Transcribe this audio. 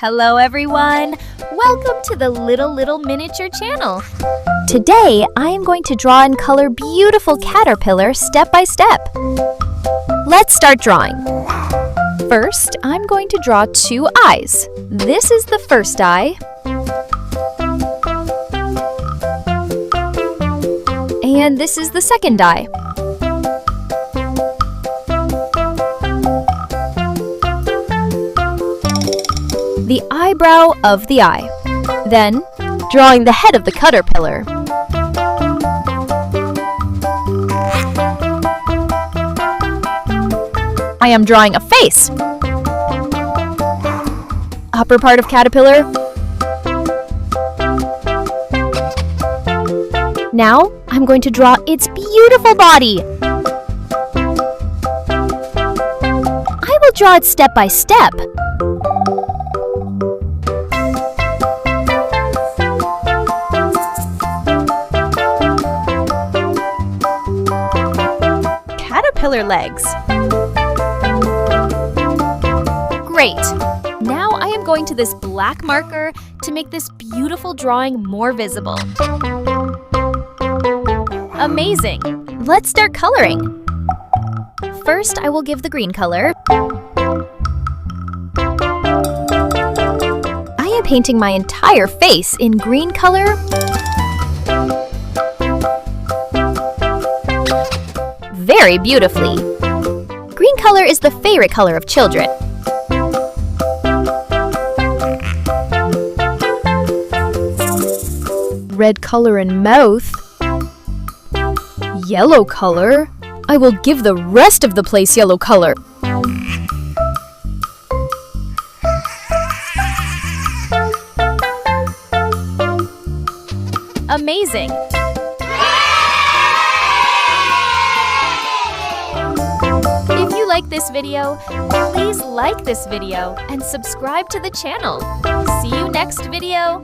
Hello everyone! Welcome to the Little Miniature channel. Today I am going to draw and color beautiful caterpillar step by step. Let's start drawing. First, I'm going to draw two eyes. This is the first eye. And this is the second eye. The eyebrow of the eye. Then, drawing the head of the caterpillar. I am drawing a face. Upper part of caterpillar. Now, I'm going to draw its beautiful body. I will draw it step by step. Caterpillar legs. Great! Now I am going to this black marker to make this beautiful drawing more visible. Amazing! Let's start coloring. First, I will give the green color. I am painting my entire face in green color. Very beautifully. Green color is the favorite color of children. Red color in mouth. Yellow color. I will give the rest of the place yellow color. Amazing! If you like this video, please like this video and subscribe to the channel. See you next video!